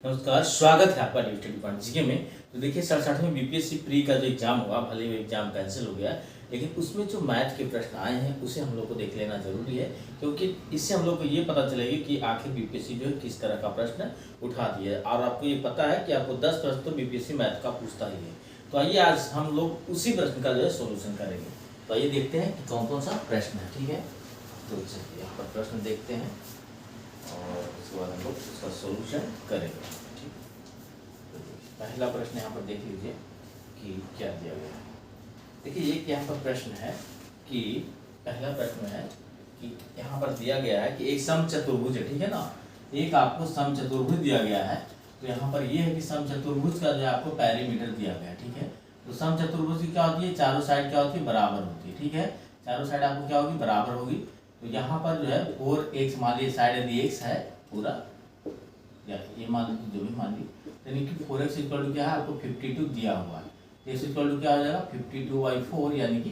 नमस्कार, स्वागत है आपका न्यूज 20 में। तो देखिए 67वें बीपीएससी प्री का जो एग्जाम हुआ, भले ही एग्जाम कैंसिल हो गया, लेकिन उसमें जो मैथ के प्रश्न आए हैं उसे हम लोग को देख लेना जरूरी है, क्योंकि इससे हम लोग को ये पता चलेगा कि आखिर बीपीएससी जो है किस तरह का प्रश्न उठा दिया है। और आपको ये पता है कि आपको 10 प्रश्न तो बीपीएससी मैथ का पूछता ही है। तो आइए आज हम लोग उसी प्रश्न का जो है सोल्यूशन करेंगे। तो आइए देखते हैं कि कौन कौन सा प्रश्न है। ठीक है, तो यहाँ पर प्रश्न देखते हैं और उसके बाद हम लोग उसका सोल्यूशन करेंगे। ठीक, तो पहला प्रश्न यहाँ पर देख लीजिए कि क्या दिया गया है। देखिए एक यहाँ पर प्रश्न है कि पहला प्रश्न है कि यहाँ पर दिया गया है कि एक समचतुर्भुज है, ठीक है ना। एक आपको समचतुर्भुज दिया गया है। तो यहाँ पर ये है कि समचतुर्भुज का जो है आपको पैरीमीटर दिया गया है। ठीक है, तो समचतुर्भुज की क्या होती है, चारों साइड क्या होती है, बराबर होती है। ठीक है, चारों साइड आपको क्या होगी, बराबर होगी। तो यहाँ पर जो है 4x मान लीजिए, साइड यदि x है पूरा, या ये मान लीजिए, जो भी मान लीजिए, यानी कि 4x इक्वल टू क्या है, आपको 52 दिया हुआ है। तो x इक्वल टू क्या हो जाएगा, 52/4 यानी कि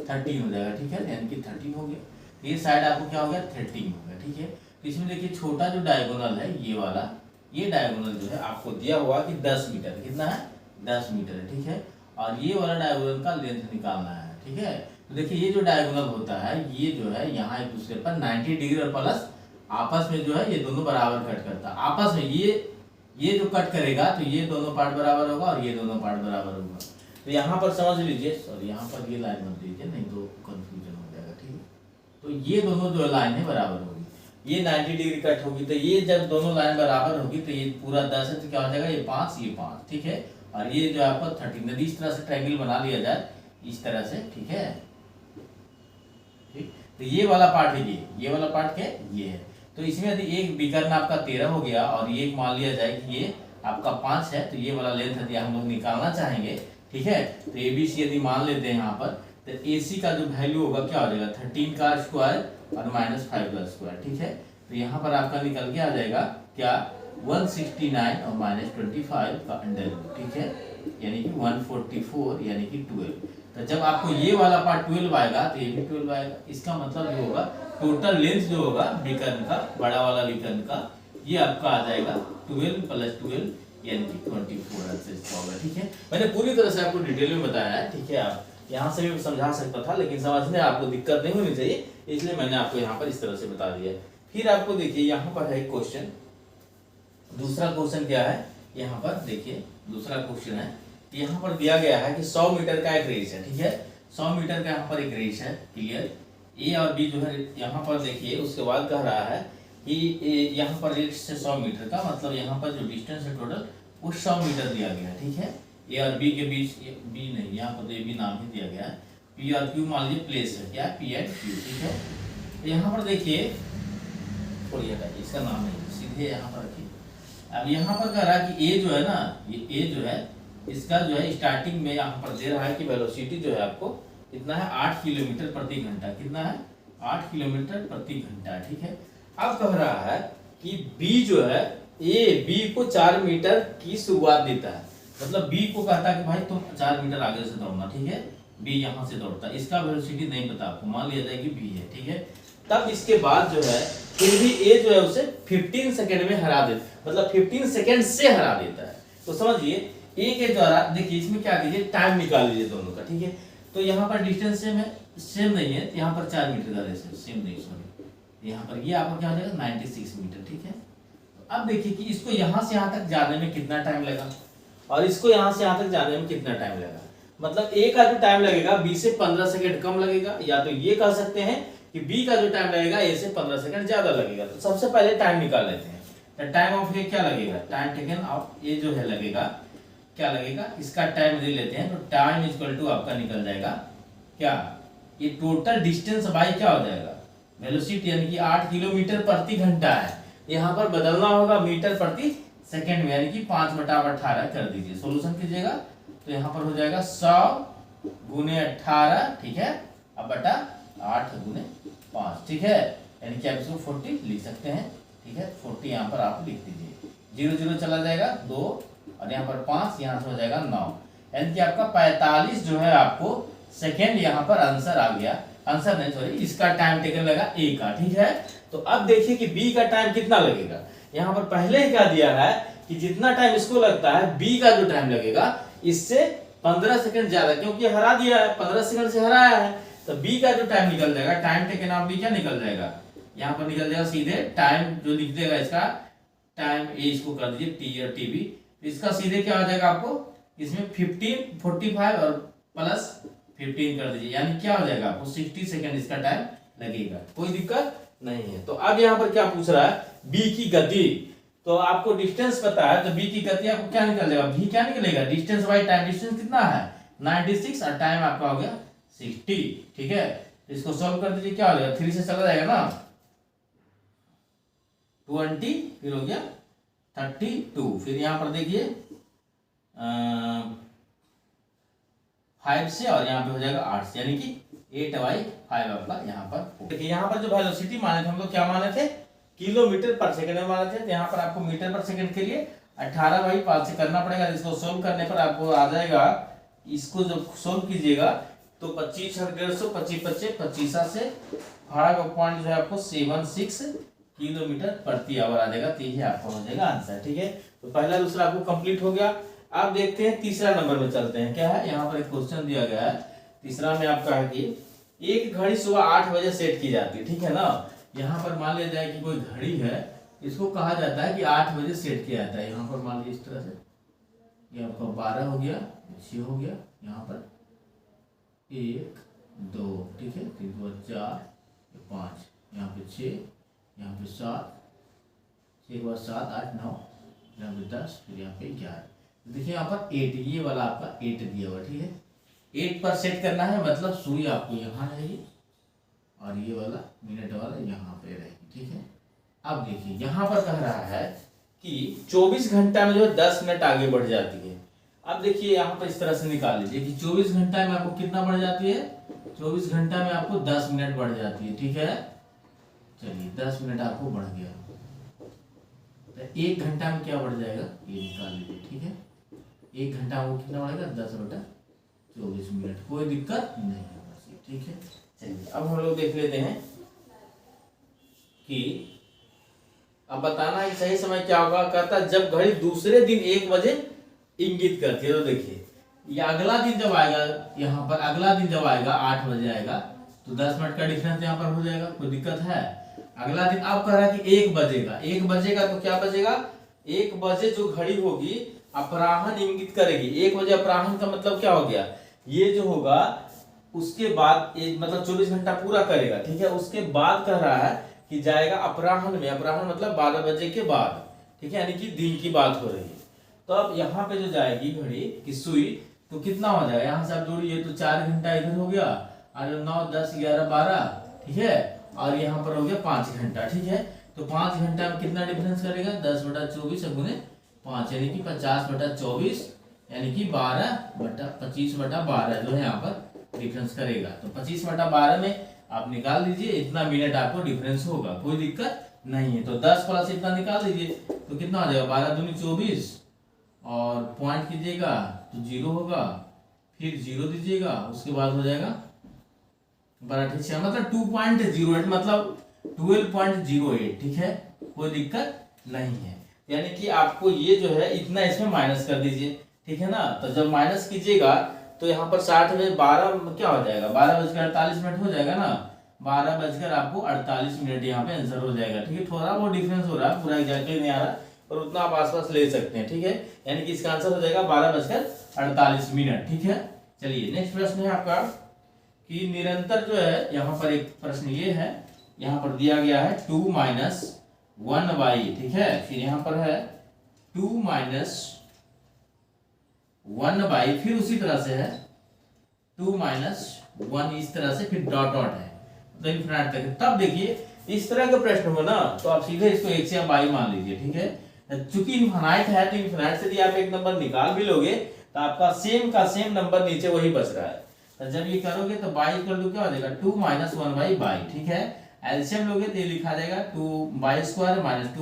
13 हो जाएगा। ठीक है, यानी कि 13 हो गया। ये साइड आपको क्या हो गया, 13 हो गया। ठीक है, तो इसमें देखिए छोटा जो डायगोनल है ये वाला, ये डायगोनल जो है आपको दिया हुआ कि 10 मीटर, कितना है, 10 मीटर है। ठीक है, और ये वाला डायगोनल का लेंथ निकालना है। ठीक है, तो देखिए ये जो डायगोनल होता है ये जो है यहाँ एक दूसरे पर 90 डिग्री और प्लस आपस में जो है ये दोनों बराबर कट करता है। आपस में ये जो कट करेगा तो ये दोनों पार्ट बराबर होगा और ये दोनों पार्ट बराबर होगा। तो यहाँ पर समझ लीजिए, सॉरी यहाँ पर ये लाइन मत लीजिए, नहीं तो कंफ्यूजन हो जाएगा। ठीक है, तो ये दोनों जो लाइन है बराबर होगी, ये 90 डिग्री कट होगी। तो ये जब दोनों लाइन बराबर होगी तो ये पूरा 10 है तो क्या हो जाएगा, ये 5, ये 5। ठीक है, और ये जो आपको 13, यदि इस तरह से ट्रायंगल बना लिया जाए इस तरह से। ठीक है, तो ये वाला पार्ट है, ये वाला पार्ट क्या है, ये है। तो इसमें यदि एक विकर्ण आपका 13 हो गया और ये मान लिया जाए कि ये आपका 5 है, तो ये वाला लेंथ यदि हम लोग निकालना चाहेंगे, ठीक है, तो ABC यदि मान लेते हैं यहाँ पर, तो AC का जो वैल्यू होगा क्या हो जाएगा, 13 का स्क्वायर और -5 का स्क्वायर। ठीक है, तो यहाँ पर आपका निकल के आ जाएगा क्या, 169 और -25 का अंडर रूट। ठीक है, यानी कि 144 यानी कि 12। तो जब आपको ये वाला पार्ट 12 आएगा तो ये भी 12 आएगा। इसका मतलब जो होगा टोटल लेंथ जो होगा विकर्ण का, बड़ा वाला विकर्ण का, ये आपका आ जाएगा 12 + 12 यानी कि 24 आंसर होगा। ठीक है, मैंने पूरी तरह से आपको डिटेल में बताया है। ठीक है, आप यहाँ से भी समझा सकता था, लेकिन समझने आपको दिक्कत नहीं होनी चाहिए, इसलिए मैंने आपको यहाँ पर इस तरह से बता दिया। फिर आपको देखिए यहाँ पर है क्वेश्चन, दूसरा क्वेश्चन क्या है, यहाँ पर देखिए दूसरा क्वेश्चन है, यहाँ पर दिया गया है कि 100 मीटर का एक रेस है। ठीक है, 100 मीटर का यहाँ पर एक रेस है, क्लियर। ए और बी जो है यहाँ पर देखिए, उसके बाद कह रहा है कि यहाँ पर 1 से 100 मीटर का मतलब यहाँ पर जो डिस्टेंस है टोटल वो 100 मीटर दिया गया है। ठीक है, ए और बी के बीच, बी नहीं, यहाँ पर ए बी नाम ही दिया गया है। पी और क्यू मान लीजिए प्लेस है, क्या, पी एंड क्यू। ठीक है, तो यहाँ पर देखिए, थोड़ी हटाइए, इसका नाम नहीं, सीधे यहाँ पर रखिए। अब यहाँ पर कह रहा है कि ए जो है ना, ये ए जो है इसका जो है स्टार्टिंग में यहाँ पर दे रहा है कि वेलोसिटी जो है आपको कितना है, 8 किलोमीटर प्रति घंटा। कितना है, 8 किलोमीटर प्रति घंटा। ठीक है, अब कह रहा है कि बी जो है, ए बी को 4 मीटर की शुरुआत देता है, मतलब बी को कहता है कि भाई तुम 4 मीटर आगे से दौड़ना। ठीक है, बी यहाँ से दौड़ता है, इसका वेलोसिटी नहीं पता आपको, मान लिया जाए कि बी है। ठीक है, तब इसके बाद जो है फिर भी ए जो है उसे 15 सेकंड में हरा देता, मतलब 15 सेकंड से हरा देता है। तो समझिए ए के द्वारा, देखिए इसमें क्या कीजिए, टाइम निकाल लीजिए दोनों का। ठीक है, तो यहाँ पर डिस्टेंस सेम है, सेम नहीं है, यहाँ पर 4 मीटर का रेस है, सेम नहीं, सॉरी, यहाँ पर ये आपका क्या हो जाएगा, 96 मीटर। ठीक है, अब देखिए कि इसको यहाँ से यहाँ तक जाने में कितना टाइम लगा और इसको यहाँ से यहाँ तक जाने में कितना टाइम लगा, मतलब ए का जो टाइम लगेगा बी से 15 सेकंड कम लगेगा, या तो ये कह सकते हैं कि बी का जो टाइम लगेगा ए से 15 सेकंड ज्यादा लगेगा। तो सबसे पहले टाइम निकाल लेते हैं। तो टाइम ऑफ ए क्या लगेगा, टाइम टेकन ऑफ ए जो है लगेगा, क्या लगेगा, इसका टाइम दे लेते हैं। तो टाइम इक्वल टू आपका निकल जाएगा क्या, ये टोटल डिस्टेंस बाई क्या हो जाएगा, वेलोसिटी, यानी कि 8 किलोमीटर प्रति घंटा है, यहाँ पर बदलना होगा मीटर प्रति सेकंड में, यानी कि 5/18 कर दीजिए, सोल्यूशन कीजिएगा। तो यहाँ पर हो जाएगा 100 × 18, ठीक है, अब बटा 8 × 5। ठीक है, यानी कि आप इसको 40 लिख सकते हैं। ठीक है, 40 यहाँ पर आप लिख दीजिए, 0 0 चला जाएगा 2 और यहाँ पर 5, यहाँ से हो जाएगा 9, यानी कि आपका 45 जो है आपको सेकेंड यहाँ पर आंसर आ गया। आंसर नहीं, सॉरी, इसका टाइम टेकन लगा ए का। ठीक है, तो अब देखिए कि बी का टाइम कितना लगेगा। यहाँ पर पहले ही क्या दिया है कि जितना टाइम इसको लगता है बी का जो टाइम लगेगा इससे 15 सेकंड ज्यादा, क्योंकि हरा दिया है 15 सेकंड से हराया है, तो बी का जो टाइम निकल जाएगा, टाइम टेकन ऑफ बी क्या निकल जाएगा, यहाँ पर निकल जाएगा सीधे टाइम जो लिख देगा इसका टाइम ए, इसको कर दीजिए टी और टीबी, इसका सीधे क्या हो जाएगा आपको इसमें 15 45 और प्लस 15 कर दीजिए, यानी क्या हो जाएगा आपको 60 सेकंड इसका टाइम लगेगा, कोई दिक्कत नहीं है। तो अब यहाँ पर क्या पूछ रहा है बी की गति, तो आपको डिस्टेंस पता है तो बी की गति आपको क्या निकल जाएगा, भी क्या निकलेगा डिस्टेंस बाई टाइम, डिस्टेंस कितना है 96 और टाइम आपका हो गया 60, ठीक है। इसको सॉल्व कर दीजिए, क्या हो जाएगा 3 से चला जाएगा ना 20, फिर हो गया 32, फिर यहाँ पर देखिए 5 से और यहाँ पे हो जाएगा 8 से, यानी कि 8/5 आपका यहाँ पर। देखिए यहाँ पर जो वेलोसिटी माने थे हम लोग क्या माने थे किलोमीटर पर सेकंड में माने थे, तो यहाँ पर आपको मीटर पर सेकंड के लिए 18/5 से करना पड़ेगा। इसको सोल्व करने पर आपको आ जाएगा, इसको जब सोल्व कीजिएगा तो 25 और 150 25 25 से भाड़ा का पॉइंट जो है आपको 76 किलोमीटर प्रति आवर आ जाएगा, तो ये आपका हो जाएगा आंसर, ठीक है। तो पहला दूसरा आपको कंप्लीट हो गया। अब देखते हैं तीसरा नंबर में चलते हैं, क्या है यहाँ पर एक क्वेश्चन दिया गया है तीसरा में आपका है कि एक घड़ी सुबह 8 बजे सेट की जाती है, ठीक है ना। यहाँ पर मान लिया जाए कि कोई घड़ी है, इसको कहा जाता है कि 8 बजे सेट किया जाता है। यहाँ पर मान लीजिए इस तरह से, ये आपका 12 हो गया, 6 हो गया, यहाँ पर 1 2, ठीक है, 3 2 4 5, यहाँ पे 6, यहाँ पे 7, 6 के बाद 7 8 9, यहाँ पे 10, फिर यहाँ पे 11। देखिए यहाँ पर 8, ये वाला आपका 8 दिया हुआ, ठीक है। 8 पर सेट करना है, मतलब सुई आपको यहाँ रहेगी और ये वाला मिनट वाला यहाँ पे रहेगी, ठीक है। अब देखिए यहाँ पर कह रहा है कि 24 घंटा में जो 10 मिनट आगे बढ़ जाती है। अब देखिए यहाँ पर इस तरह से निकाल लीजिए कि 24 घंटा में आपको कितना बढ़ जाती है, 24 घंटा में आपको 10 मिनट बढ़ जाती है, ठीक है। चलिए 10 मिनट आपको बढ़ गया, तो 1 घंटा में क्या बढ़ जाएगा ये निकाल लीजिए, ठीक है। 1 घंटा में कितना बढ़ेगा 10/24 मिनट, कोई दिक्कत नहीं है बस ये, ठीक है। चलिए अब हम लोग देख लेते हैं कि अब बताना है सही समय क्या होगा। कहता जब घड़ी दूसरे दिन 1 बजे इंगित करती है, तो देखिए ये अगला दिन जब आएगा, यहाँ पर अगला दिन जब आएगा 8 बजे आएगा, तो 10 मिनट का डिफरेंस यहाँ पर हो जाएगा, कोई दिक्कत है। अगला दिन अब कह रहा है कि 1 बजेगा, 1 बजेगा तो क्या बजेगा, 1 बजे जो घड़ी होगी अपराह्न इंगित करेगी। 1 बजे अपराह्न का मतलब क्या हो गया, ये जो होगा उसके बाद मतलब 24 घंटा पूरा करेगा, ठीक है। उसके बाद कह रहा है कि जाएगा अपराह्न में, अपराह्न मतलब 12 बजे के बाद, ठीक है, यानी कि दिन की बात हो रही है। तो अब यहाँ पे जो जाएगी घड़ी की सुई, तो कितना हो जाएगा, यहाँ से आप जोड़िए तो 4 घंटा इधर हो गया, और 9 10 11 12, ठीक है, और यहाँ पर हो गया 5 घंटा, ठीक है। तो 5 घंटा में कितना डिफरेंस करेगा 10/24 गुने 5, यानी कि 50/24, यानी कि 12/25/12 जो है यहाँ पर डिफरेंस करेगा। तो 25/12 में आप निकाल दीजिए, इतना मिनट आपको डिफरेंस होगा, कोई दिक्कत नहीं है। तो 10 प्लस इतना निकाल दीजिए तो कितना आ जाएगा 12 दूनी 24, और पॉइंट कीजिएगा तो 0 होगा, फिर 0 दीजिएगा, उसके बाद हो जाएगा 12 मतलब 2.08 मतलब 12.08, ठीक है, कोई दिक्कत नहीं है। यानी कि आपको ये जो है इतना इसमें माइनस कर दीजिए, ठीक है ना। तो जब माइनस कीजिएगा तो यहाँ पर 60 में 12 क्या हो जाएगा 12:48 हो जाएगा ना, 12 आपको 48 मिनट यहाँ पे आंसर हो जाएगा, ठीक है। थोड़ा वो डिफरेंस हो रहा है, पूरा एग्जैक्टली नहीं आ रहा, और उतना आप आसपास ले सकते हैं, ठीक है। यानी कि इसका आंसर हो जाएगा 12:48, ठीक है। चलिए नेक्स्ट प्रश्न है आपका कि निरंतर जो है, यहाँ पर एक प्रश्न ये है, यहाँ पर दिया गया है 2 - 1/, ठीक है। फिर यहाँ पर है 2 - 1/, फिर उसी तरह से है 2 - 1, इस तरह से, फिर डॉट डॉट है तो इनफिनिट तक। तब देखिए इस तरह का प्रश्न हो ना, तो आप सीधे इसको 1 से बाई मान लीजिए, ठीक है। चूंकि इनफिनिट है तो इनफिनिट से यदि आप एक नंबर निकाल भी लोगे तो आपका सेम का सेम नंबर नीचे वही बच रहा है। तो जब ये करोगे तो बाई इक्वल टू क्या हो जाएगा 2 - 1/, ठीक है। एलसीएम लोगे तो ये लिखा जाएगा 2/² - 2/,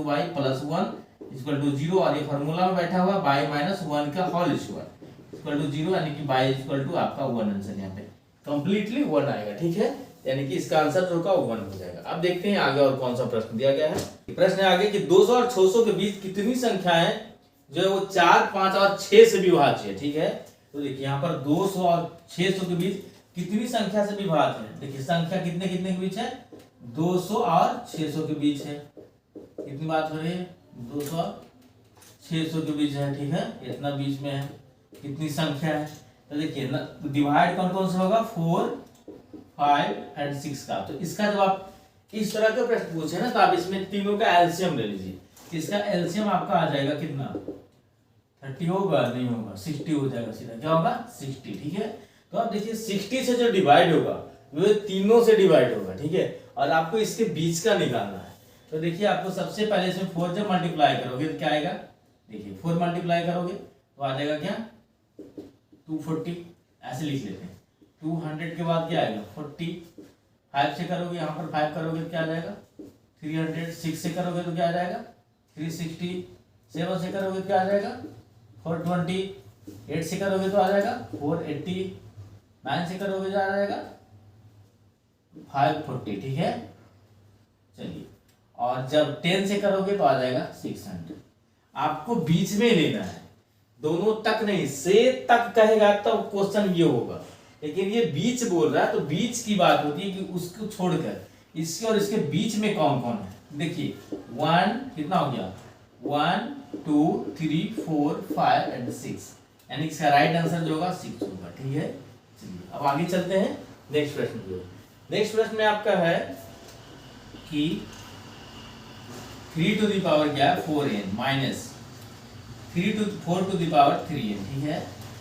+ 1 = 0, और ये फार्मूला में बैठा हुआ बाई - 1 का होल स्क्वायर = 0, यानी कि बाई = आपका 1 आंसर यहाँ पे कंप्लीटली 1 आएगा, ठीक है। यानी कि इसका आंसर जो होगा 1 हो जाएगा। अब देखते हैं आगे और कौन सा प्रश्न दिया गया है। प्रश्न है आगे कि 200 और 600 के बीच कितनी संख्याएं जो है वो 4, 5 और 6 से विभाज्य है, ठीक है। तो देखिए यहाँ पर 200 और 600 के बीच कितनी संख्या से विभाज्य है? देखिए संख्या कितने कितने के बीच है? 200 और 600 के बीच है। कितनी बात हो रही है? 200 और 600 के बीच है, ठीक है, इतना बीच में है। कितनी संख्या है? तो देखिए ना, डिवाइड कौन कौन सा होगा? 4, 5 एंड 6 का। तो इसका जब आप इस तरह के प्रश्न पूछे ना, तो आप इसमें तीनों का एलसीएम ले लीजिए। इसका एलसीएम आपका आ जाएगा कितना? 30 होगा? नहीं होगा, 60 हो जाएगा सीधा। क्या होगा? 60, ठीक है। तो आप देखिए 60 से जो डिवाइड होगा वो तीनों से डिवाइड होगा, ठीक है। और आपको इसके बीच का निकालना है। तो देखिए आपको सबसे पहले इसमें 4 जब मल्टीप्लाई करोगे तो क्या आएगा? देखिए 4 मल्टीप्लाई करोगे तो आ जाएगा क्या? 240, ऐसे लिख लेते हैं। 200 के बाद क्या आएगा? 40। 5 से करोगे, यहाँ पर 5 करोगे तो क्या आ जाएगा? 300। 6 से करोगे तो क्या आ जाएगा? 360। 7 से करोगे तो क्या आ जाएगा? 420। 8 से करोगे तो आ जाएगा 480। 9 से करोगे तो आ जाएगा 540, ठीक है। चलिए, और जब 10 से करोगे तो आ जाएगा 600। आपको बीच में लेना है, दोनों तक नहीं, से तक कहेगा तो क्वेश्चन ये होगा। लेकिन ये बीच बोल रहा है तो बीच की बात होती है कि उसको छोड़कर इसके और इसके बीच में कौन कौन है। देखिए 1 कितना हो गया? 1, 2, 3, 4, 5 एंड 6, यानी इसका राइट आंसर जो होगा 6 होगा, ठीक है। चलिए अब आगे चलते हैं नेक्स्ट प्रश्न जो। नेक्स्ट प्रश्न में आपका है कि 3 टू द पावर क्या है? 4n minus 4 to the power 3n, ठीक है।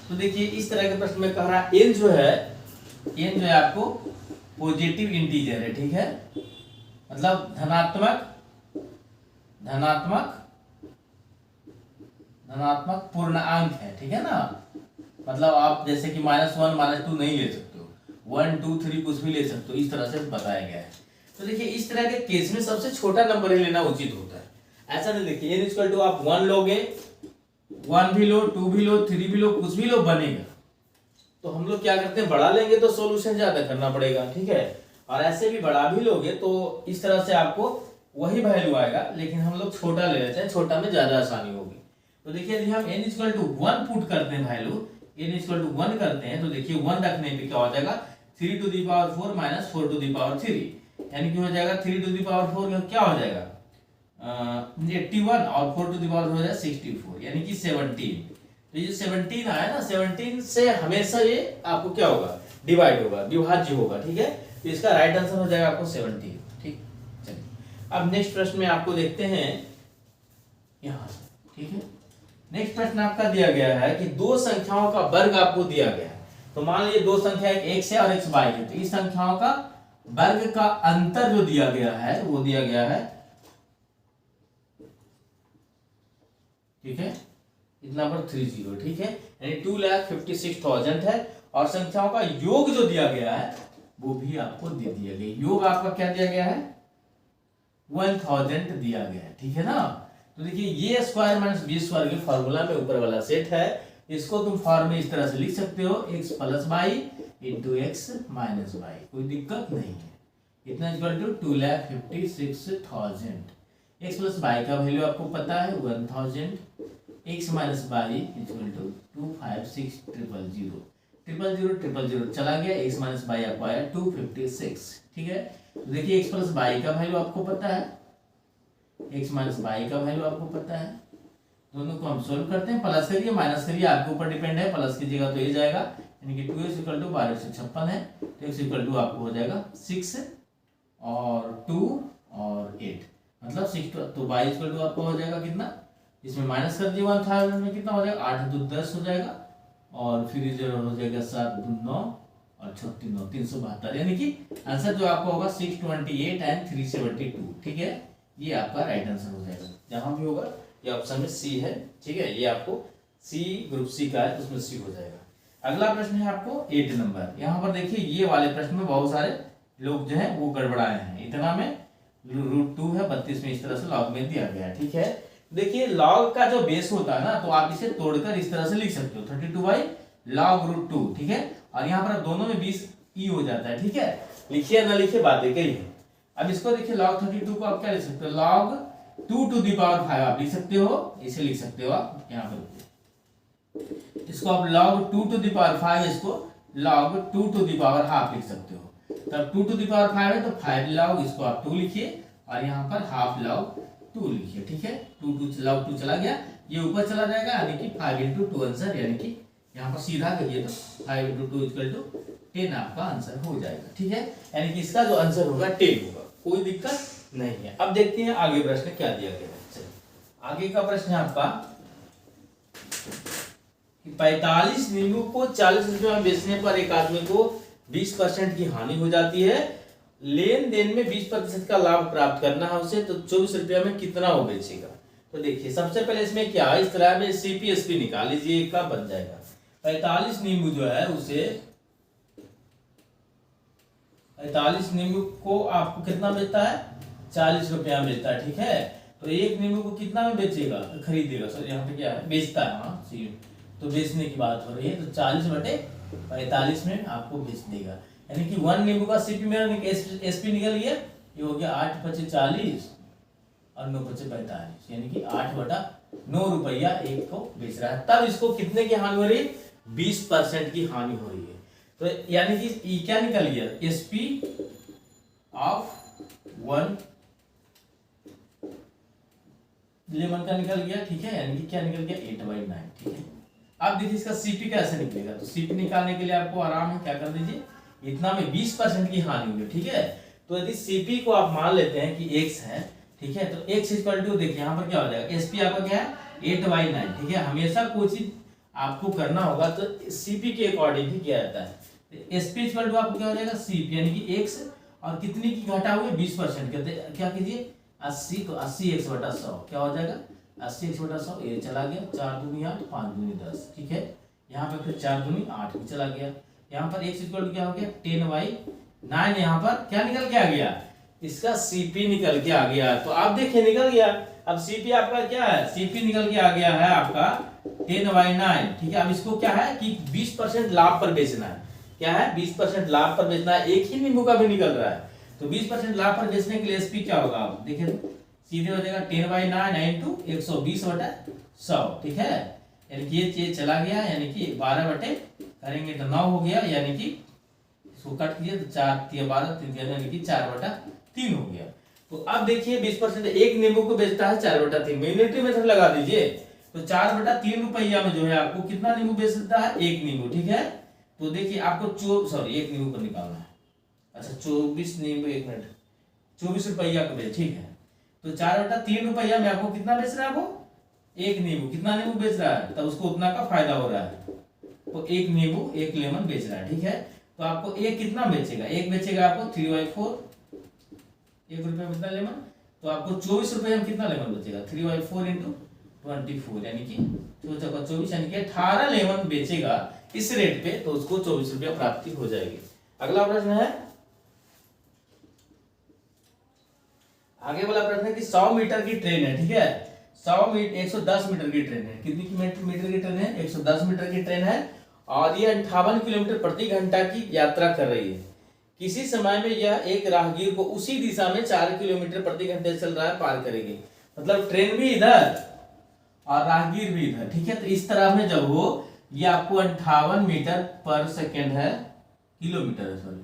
तो देखिए इस तरह के प्रश्न में कह रहा है n जो है आपको पॉजिटिव इंटीजर है, ठीक है। मतलब धनात्मक पूर्णांक है, ठीक है ना। मतलब आप जैसे कि -1 -2 नहीं ले सकते हो, 1 2 3 कुछ भी ले सकते हो, इस तरह से बताया गया है। तो देखिए इस तरह के केस में सबसे छोटा नंबर ही लेना उचित होता है। ऐसा नहीं, देखिए n इक्वल टू आप 1 लोगे, 1 भी लो, 2 भी लो, 3 भी लो, कुछ भी लो बनेगा। तो हम लोग क्या करते हैं, बड़ा लेंगे तो सॉल्यूशन ज्यादा करना पड़ेगा, ठीक है। और ऐसे भी बड़ा भी लोगे तो इस तरह से आपको वही वैल्यू आएगा, लेकिन हम लोग छोटा ले लेते हैं, छोटा में ज्यादा आसानी होगी। तो देखिए यदि हम n इक्वल टू 1 पुट करते हैं वैल्यू, n इक्वल टू 1 करते हैं, तो देखिए 1 रखने पे क्या हो जाएगा? 3 to the power 4 minus 4 to the power 3, यानी कि हो जाएगा 3 टू द पावर 4 क्या हो जाएगा? 81 और 4 टू द पावर हो जाएगा 64, यानी कि 17। तो ये 17 आया ना, 17 से हमेशा ये आपको क्या होगा? डिवाइड होगा, विभाज्य होगा, ठीक है। तो इसका राइट आंसर हो जाएगा आपको 17, ठीक। चलिए अब नेक्स्ट प्रश्न में आपको देखते हैं यहां से, ठीक है। नेक्स्ट प्रश्न आपका दिया गया है कि दो संख्याओं का वर्ग आपको दिया गया है। तो मान लीजिए दो संख्या x है और x y है, तो इस संख्याओं का वर्ग का अंतर जो दिया गया है वो दिया गया है, ठीक है, इतना पर 30, ठीक है, यानी 2,56,000 है। और संख्याओं का योग जो दिया गया है वो भी आपको दे दिया गया। योग आपका क्या दिया गया है? 1000 दिया गया है, ठीक है ना। तो देखिए ये स्क्वायर माइनस बी स्क्वायर के फॉर्मूला में ऊपर वाला सेट है, इसको तुम फॉर्म में इस तरह से लिख सकते हो, x plus y into x minus y, कोई दिक्कत नहीं है। इतना equal to 2,56,000। x plus y का वैल्यू आपको पता है 1000, x minus y equal to 256,000। 000 चला गया, x माइनस वाई आपको आया 256, ठीक है। तो देखिए x प्लस वाई का वैल्यू आपको पता है, x माइनस वाई का वैल्यू आपको पता है, दोनों को हम सोल्व करते हैं। प्लस करिए माइनस करिए, आपके ऊपर डिपेंड है, प्लस कीजिएगा तो ये जाएगा, यानी कि 2x इक्वल टू 1256 है, तो x इक्वल टू आपको हो जाएगा 6 और 2 और 8, मतलब 6। तो y इक्वल टू आपको हो जाएगा कितना? इसमें माइनस कर दिए 1000 में कितना हो जाएगा? 8 2 10 हो जाएगा, और फिर इधर हो जाएगा 7 2 9 और 36 9 372, यानी कि आंसर जो आपको होगा 628 एंड 372, ठीक है। ये आपका राइट आंसर हो जाएगा, जहां भी होगा ये ऑप्शन में सी है, ठीक है। ये आपको सी ग्रुप सी का है, उसमें सी हो जाएगा। अगला प्रश्न है आपको 8 नंबर। यहाँ पर देखिए ये वाले प्रश्न में बहुत सारे लोग जो है वो गड़बड़ाए हैं। इतना में √2 है, 32 में इस तरह से लॉग में दिया गया है, ठीक है। देखिए लॉग का जो बेस होता है ना, तो आप इसे तोड़कर इस तरह से लिख सकते हो 32/log√2, ठीक है। और यहाँ पर दोनों में 20 ई हो जाता है, ठीक है। लिखिए ना लिखिए बातें कही है। अब इसको देखिए log 32 को आप क्या लिख सकते हो? log 2 टू द पावर 5 आप लिख सकते हो, इसे लिख सकते हो आप यहाँ पर, इसको आप log 2 टू द पावर 5, इसको log 2 to the power half लिख सकते हो। तब 2 टू द पावर 5 है तो 5 log, इसको आप 2 लिखिए और यहाँ पर हाफ log 2 लिखिए, ठीक है। 2 log 2 चला गया, ये ऊपर चला जाएगा, यानी कि 5 into 2 आंसर, यानी कि यहाँ पर सीधा करिए तो 5 into 2 इक्वल टू 10 आपका आंसर हो जाएगा, ठीक है। यानी कि इसका जो आंसर होगा 10 होगा, कोई दिक्कत नहीं है। अब देखते हैं आगे प्रश्न क्या दिया गया है। चलिए आगे का प्रश्न है आपका 45 नींबू को 40 रुपए में बेचने पर एक आदमी को 20% की हानि हो जाती है। लेन देन में 20% का लाभ प्राप्त करना है उसे, तो 24 रुपया में कितना वो बेचेगा। तो देखिए सबसे पहले इसमें क्या है, इस तरह में सीपीएसपी निकाल लीजिए, का बन जाएगा 45 नींबू जो है उसे 45 नींबू को आपको कितना बेचता है, 40 रुपया में बेचता है, ठीक है। तो एक नींबू को कितना में बेचेगा, खरीदेगा, सॉरी यहाँ पे क्या है, बेचता है, हाँ सी, तो बेचने की बात हो रही है, तो 40/45 में आपको बेच देगा। यानी कि 1 नींबू का सीपी मेरा एसपी निकल गया, ये हो गया 8×5 = 40 और 9×5 = 45, यानी कि 8/9 रुपया एक को बेच रहा है। तब इसको कितने की हानि हो रही है, 20% की हानि हो रही है। तो यानी कि क्या निकल गया, एसपी ऑफ 1 लेमन का निकल गया, ठीक है। यानी कि क्या निकल गया, 8/9, ठीक है। अब देखिए इसका सीपी कैसे निकलेगा, तो सीपी निकालने के लिए आपको आराम है, क्या कर दीजिए, इतना में 20% की हानि हुई, ठीक है। तो यदि सीपी को आप मान लेते हैं कि x है, ठीक है, तो x = देखिए यहाँ पर क्या हो जाएगा, एसपी आपका क्या है 8/9, ठीक है। हमेशा कोई चीज आपको करना होगा तो सीपी के अकॉर्डिंग ही किया जाता है। एसपी = आपको क्या हो जाएगा, सीपी, यानी कि x और कितनी की घटा हुई 20%, क्या कीजिए 80, तो 80x/100 क्या हो जाएगा, 80x/100, ये चला गया, 4 दूनी 8, 5 दूनी 10, ठीक है। यहाँ पर फिर 4 दूनी 8 भी चला गया। यहाँ पर x = क्या हो गया, 10/9, यहाँ पर क्या निकल के आ गया, इसका सीपी निकल के आ गया। तो आप देखिए निकल गया। अब सीपी आपका क्या है, सीपी निकल के आ गया है आपका 10/9, ठीक है। अब इसको क्या है कि 20% लाभ पर बेचना है, क्या है 20% लाभ पर बेचना है, एक ही नींबू का भी निकल रहा है, तो 20% लाभ पर बेचने के लिए एसपी क्या होगा, आप देखिए सीधे हो जाएगा 10/9 × 120/100, ठीक है। यानी कि ये चला गया, यानी कि 12 बटे करेंगे तो 9 हो गया, यानी कि इसको कट कीजिए तो 4 × 12 3, यानी कि 4/3 हो गया। तो अब देखिए 20% एक नींबू को बेचता है 4/3, यूनिटी मेथड लगा दीजिए, तो 4/3 रुपया में जो है आपको कितना नींबू बेच सकता है, एक नींबू, ठीक है। तो देखिए आपको एक नींबू को निकालना है, अच्छा 24 नींबू, 1 मिनट, 24 रुपया का बेच, ठीक है। तो 4/3 रुपया में आपको कितना बेच रहा है, वो एक नींबू, कितना नींबू बेच रहा है, तो उसको उतना का फायदा हो रहा है, तो एक नींबू एक लेमन बेच रहा है, ठीक है। तो आपको एक कितना बेचेगा, एक बेचेगा आपको 3/4, 1 रुपया कितना लेमन, तो आपको 24 रुपये में कितना लेमन बचेगा, 3/4 × 24, यानी कि 24, यानी कि 18 लेमन बेचेगा इस रेट पे, तो उसको 24 रुपया प्राप्ति हो जाएगी। अगला प्रश्न है, आगे वाला प्रश्न है कि 100 मीटर की ट्रेन है, ठीक है। 110 मीटर की ट्रेन है, कितनी मीटर की ट्रेन है, 110 मीटर की ट्रेन है, और ये 58 किलोमीटर प्रति घंटा की यात्रा कर रही है। किसी समय में यह एक राहगीर को उसी दिशा में 4 किलोमीटर प्रति घंटे चल रहा है पार करेगी, मतलब ट्रेन भी इधर और राहगीर भी इधर, ठीक है। तो इस तरह में जब हो, ये आपको 58 मीटर पर सेकेंड है, किलोमीटर है सॉरी,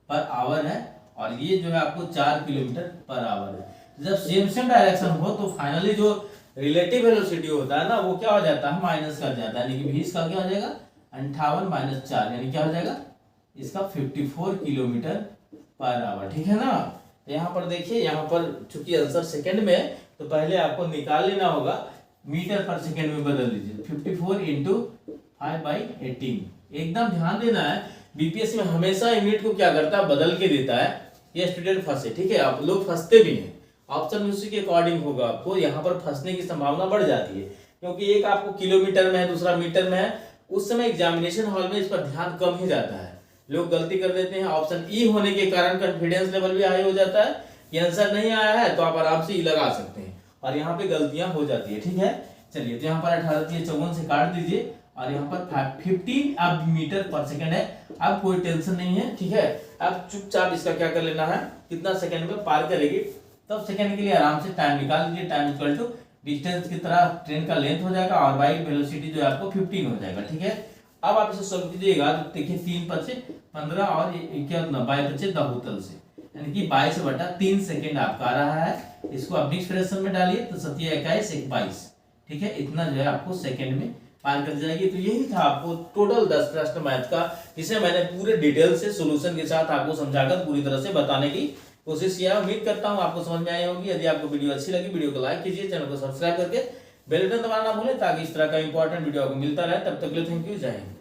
पर आवर है, और ये जो है आपको 4 किलोमीटर पर आवर है। जब सेम डायरेक्शन हो तो फाइनली जो रिलेटिव वेलोसिटी होता है ना, वो क्या हो जाता है, माइनस कर जाता है, यानी कि 20 का क्या हो जाएगा 58 - 4, यानी क्या हो जाएगा इसका 54 किलोमीटर पर आवर, ठीक है ना। तो यहाँ पर देखिए, यहाँ पर चूंकि आंसर सेकंड में है, तो पहले आपको निकाल लेना होगा, मीटर पर सेकंड में बदल लीजिए, 54 × 5/18। एकदम ध्यान देना है, बीपीएससी में हमेशा यूनिट को क्या करता है, बदल के देता है। ये स्टूडेंट फंसे, ठीक है, आप लोग फंसते भी हैं, ऑप्शन में उसी के अकॉर्डिंग होगा, आपको यहाँ पर फंसने की संभावना बढ़ जाती है, क्योंकि एक आपको किलोमीटर में है, दूसरा मीटर में है। उस समय एग्जामिनेशन हॉल में इस पर ध्यान कम ही जाता है, लोग गलती कर देते हैं। ऑप्शन ई होने के कारण कॉन्फिडेंस लेवल भी हाई हो जाता है कि आंसर नहीं आया है, तो आप आराम से ई लगा सकते हैं, और यहाँ पे गलतियां हो जाती है, ठीक है। चलिए, तो यहाँ पर 18 से काट दीजिए, और यहाँ पर 15 अब मीटर पर सेकंड है। अब कोई टेंशन नहीं है, ठीक है। अब चुपचाप इसका क्या कर लेना है, कितना सेकंड में पार करेगी तब सेकंड के लिए आराम से टाइम निकाल लीजिए। टाइम इक्वल टू डिस्टेंस की तरह ट्रेन का लेंथ हो जाएगा और बाई वेलोसिटी जो है आपको 15 हो जाएगा। ठीक है, अब आप इसे सॉल्व कीजिएगा तो देखिए 3 × 5 = 15 और 22 10 होतल से, यानी कि 22/3 सेकंड आपका आ रहा है। इसको आप मिक्स फ्रैक्शन में डालिए तो 7 × 21 = 22। ठीक है, इतना जो है आपको सेकंड में पार कर जाएगी। तो यही था आपको टोटल 10 प्रश्न मैथ का, जिसे मैंने पूरे डिटेल से सॉल्यूशन के साथ आपको समझाकर पूरी तरह से बताने की कोशिश किया। उम्मीद करता हूं आपको समझ में आई होगी। यदि आपको वीडियो अच्छी लगी, वीडियो को लाइक कीजिए, चैनल को सब्सक्राइब करके बेल बटन दबाना ना भूलें, ताकि इस तरह का इंपॉर्टेंट वीडियो आपको मिलता रहे। तब तक के लिए थैंक यू, जय हिंद।